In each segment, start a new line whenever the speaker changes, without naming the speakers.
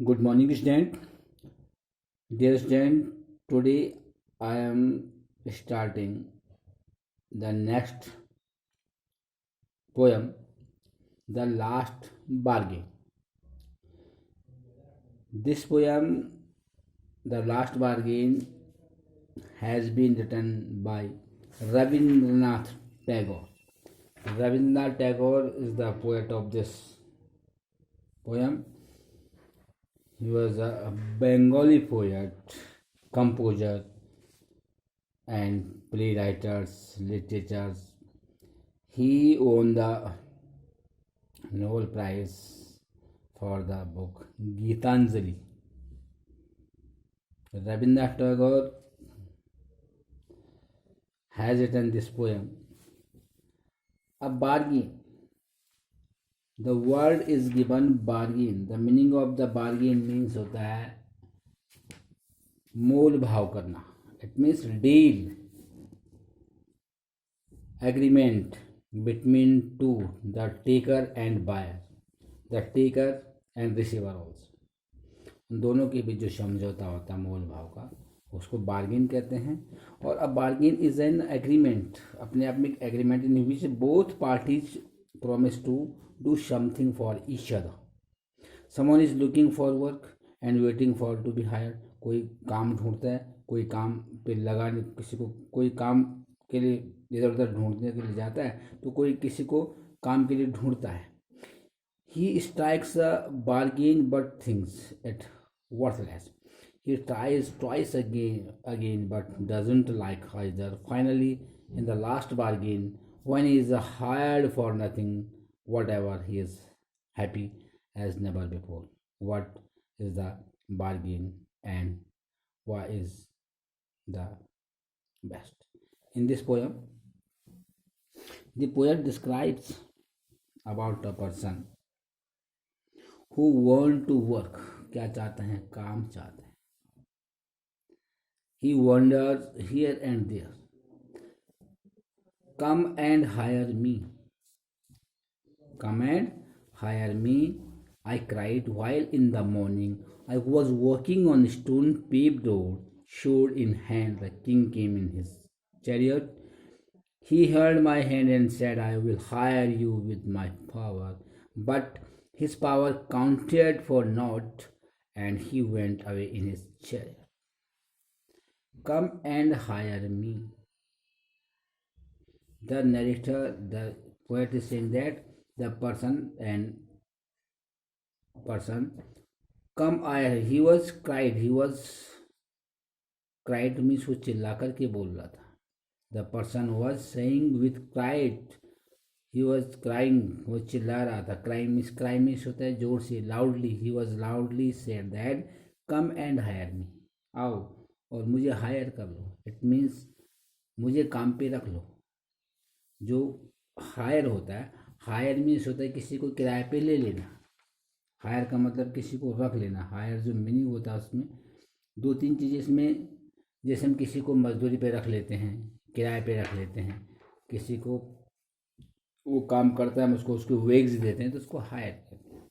Good morning, student. Dear student, today I am starting the next poem, The Last Bargain. This poem, The Last Bargain, has been written by Rabindranath Tagore. Rabindranath Tagore is the poet of this poem. He was a Bengali poet, composer, and playwriters, literatures. He won the Nobel Prize for the book Gitanjali. Rabindranath Tagore has written this poem. A bargain. The word is given bargain. The meaning of the bargain means होता है मोल भाव करना. It means deal, agreement between two, the taker and buyer, the taker and receiver also. दोनों के बीच जो समझौता होता है मोल भाव का उसको बार्गेन कहते हैं. और a bargain is an agreement, अपने आप में एक agreement in which both parties promise to do something for each other. Someone is looking for work and waiting for to be hired. कोई काम ढूंढता है, कोई काम पे लगा, किसी को कोई काम के लिए इधर उधर ढूंढने के लिए जाता है तो कोई किसी को काम के लिए ढूंढता है. He strikes a bargain but thinks it worthless. He tries twice again but doesn't like either. Finally, in the last bargain, when he is hired for nothing, whatever, he is happy as never before. What is the bargain and why is the best? In this poem, the poet describes about a person who want to work. क्या चाहते हैं? काम चाहते हैं. He wanders here and there. Come and hire me. Come and hire me. I cried while in the morning I was walking on stone paved road, sword in hand. The king came in his chariot. He held my hand and said, I will hire you with my power. But his power counted for naught, and he went away in his chariot. Come and hire me. The narrator, the poet is saying that the person come I he was cried means वो चिल्ला करके बोल रहा था. The person was saying with cried. He was crying, वो चिल्ला रहा था. Cry means होता है जोर से, loudly. He was loudly said that come and hire me. आओ और मुझे हायर कर लो. It means मुझे काम पे रख लो. जो हायर होता है, हायर मीन्स होता है किसी को किराए पे ले लेना. हायर का मतलब किसी को रख लेना. हायर जो मीनिंग होता है उसमें दो तीन चीज़ें इसमें, जैसे हम किसी को मजदूरी पे रख लेते हैं, किराए पे रख लेते हैं, किसी को वो काम करता है हम उसको उसको वेग्स देते हैं तो उसको हायर करते हैं.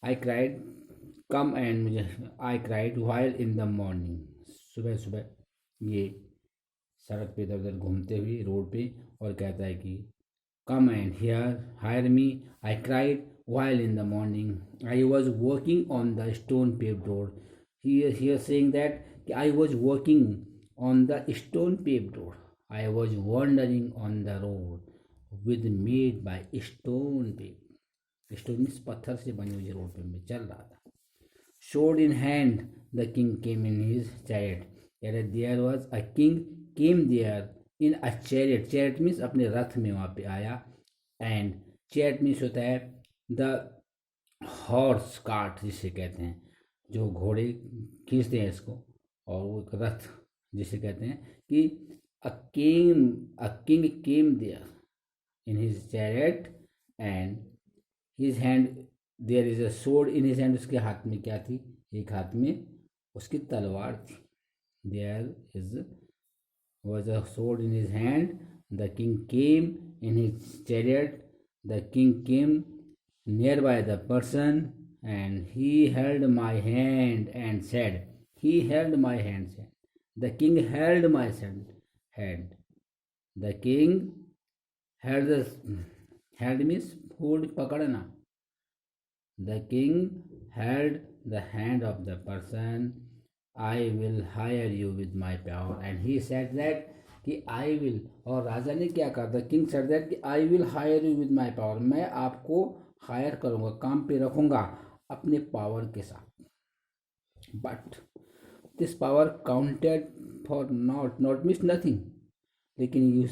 आई क्राइड कम एंड मुझे आई cried while in the morning. सुबह सुबह ये सड़क पे इधर उधर घूमते हुए रोड पे और कहता है कि come and here hire me. I cried while in the morning I was working on the stone paved road. He saying that कि I was working on the stone paved road. I was wandering on the road with made by stone पे. Stone means पत्थर से बनी हुई road पे मैं चल रहा था. Sword in hand, the king came in his chariot. There was a king came there in a chariot. Chariot means अपने रथ में वहाँ पे आया. And chariot means होता है the horse cart जिसे कहते हैं, जो घोड़े खींचते हैं इसको, और वो एक रथ जिसे कहते हैं कि a king came there in his chariot and his hand there is a sword in his hand. उसके हाथ में क्या थी? एक हाथ में उसकी तलवार थी. there is was a sword in his hand. The king came in his chariot. The king came nearby the person and he held my hand and said, he held my hand, said. The king held my hand. The king held the held means hold pakadna. The king held the hand of the person. I will hire you with my power. And he said that कि I will, और राजा ने क्या कहा? The king said that कि I will hire you with my power. मैं आपको higher करूँगा, काम पे रखूँगा अपने पावर के साथ. But this power counted for not means nothing. लेकिन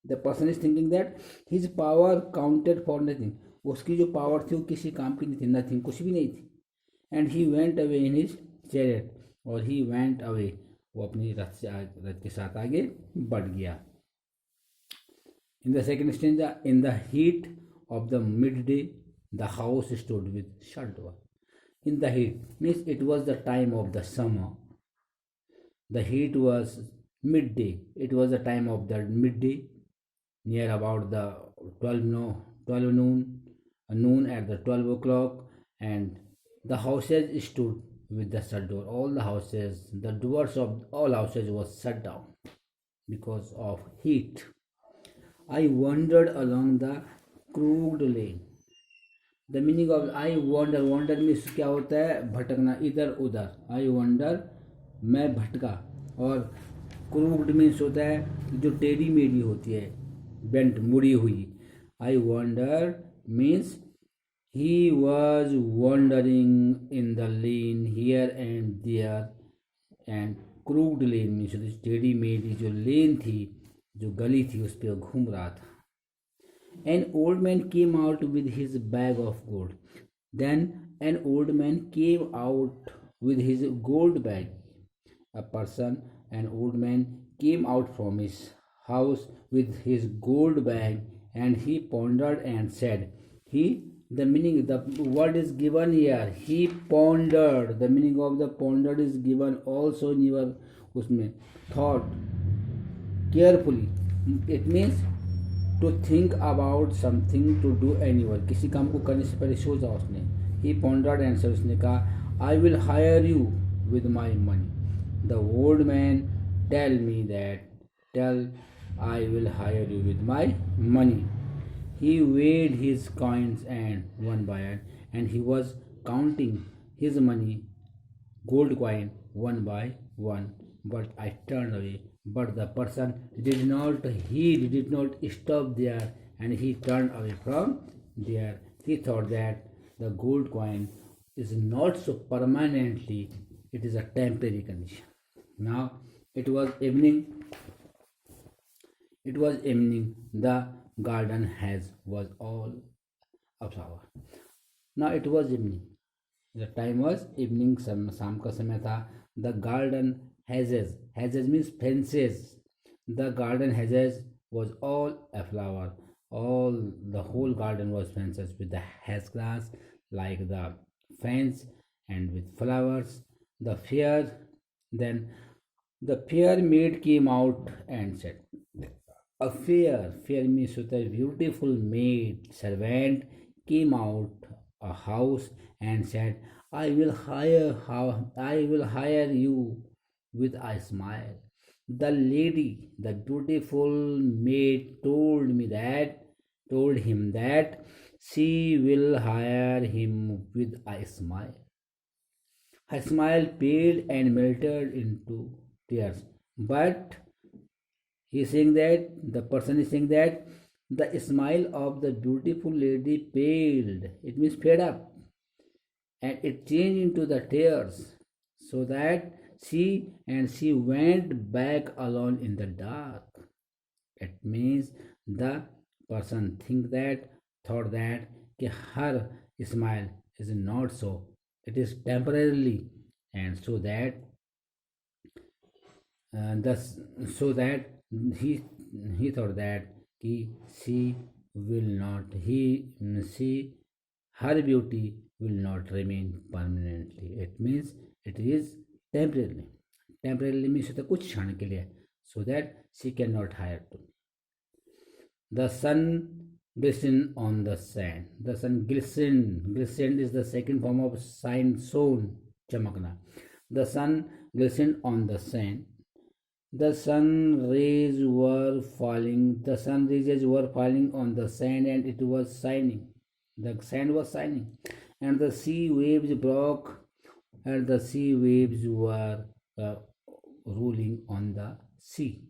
the person is thinking that his power counted for nothing. उसकी जो पावर थी वो किसी काम की नहीं थी, नथिंग, कुछ भी नहीं थी. And he went away in his chariot, और ही वेंट अवे, वो अपनी रथ के साथ आगे बढ़ गया. In the second stanza, in the heat of the mid day the house stood with shut door. In the heat means it was the time of the summer. The heat was midday. It was the time of the midday, near about the 12 noon at the 12 o'clock, and the houses stood with the shut door. All the houses, the doors of all houses was shut down because of heat. I wandered along the crooked lane. The meaning of I wander means क्या होता है? भटकना, इधर उधर. I wander, मैं भटका. और crooked means होता है जो टेढ़ी मेढ़ी होती है, बेंट, मुड़ी हुई. I wander means he was wandering in the lane here and there, and crooked lane means टेढ़ी मेढ़ी जो लेन थी, जो गली थी, उस पर घूम रहा था. An old man came out with his bag of gold. Then an old man came out with his gold bag. A person, an old man, came out from his house with his gold bag, and he pondered and said, the meaning, the word is given here, he pondered. The meaning of the pondered is given also in your usme thought carefully. It means to think about something, to do any work. किसी काम को करने से पहले सोचा उसने. He pondered and said, उसने कहा, I will hire you with my money. The old man tell I will hire you with my money. He weighed his coins and one by one, and he was counting his money, gold coin, one by one. But I turned away. But the person did not heed, did not stop there, and he turned away from there. He thought that the gold coin is not so permanently, it is a temporary condition. Now it was evening. The garden was all aflower. Now it was evening. The time was evening. शाम का समय था. The garden hedges means fences. The garden hedges was all aflower. The whole garden was fences with the hedge grass like the fence and with flowers. The fair maid came out and said, a fair means a beautiful maid servant came out a house and said, I will hire you with a smile. The lady, the beautiful maid, told him that she will hire him with a smile. Her smile paled and melted into tears. But the person is saying that the smile of the beautiful lady paled, it means fade up, and it changed into the tears, so that she went back alone in the dark. It means the person thought that her smile is not so, it is temporarily, and so that he thought that her beauty will not remain permanently. It means it is temporarily. Temporarily means होता कुछ क्षण के लिए, so that she cannot hire to. The sun glisten on the sand. The sun glistened. Glistened is the second form of shine, shone, chamakna. The sun glistened on the sand. The sun rays were falling. The sun rays were falling on the sand, and it was shining. The sand was shining, and the sea waves broke, and the sea waves were rolling on the sea.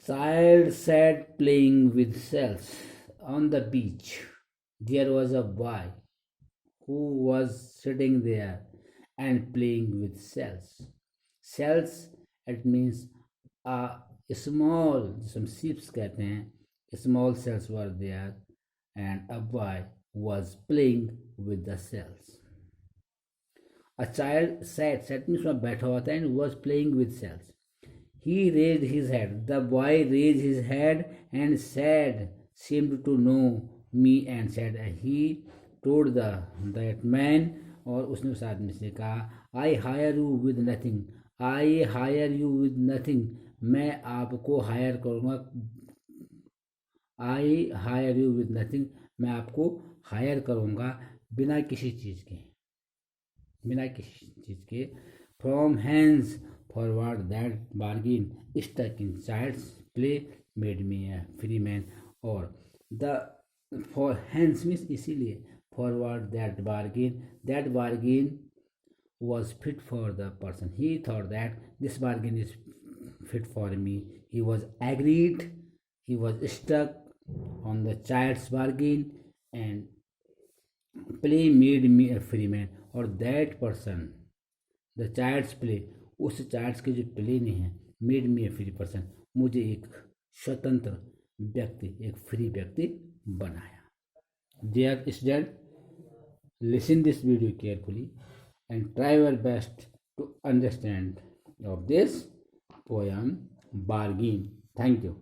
Child sat playing with shells on the beach. There was a boy who was sitting there and playing with shells. Shells, it means a small, some ships कहते हैं, small shells were there, and a boy was playing with the shells. A child sat means वहाँ बैठा हुआ था and was playing with shells. He raised his head. The boy raised his head and said, seemed to know me and said, he told that man, और उसने उस आदमी से कहा, I hire you with nothing. I hire you with nothing. मैं आपको higher करूँगा. I hire you with nothing. मैं आपको हायर करूँगा बिना किसी चीज़ के. बिना किसी चीज़ के. From hence forward that bargain stuck in child's play made me a free man. और the for hence means इसीलिए, forward that bargain was fit for the person. He thought that this bargain is fit for me. He was agreed. He was stuck on the child's bargain, and play made me a free man. और that person, the child's play, उस child's के जो play ने हैं, made me a free person, मुझे एक स्वतंत्र व्यक्ति, एक फ्री व्यक्ति बनाया. Dear student, listen this video carefully and try your best to understand of this poem bargain. Thank you.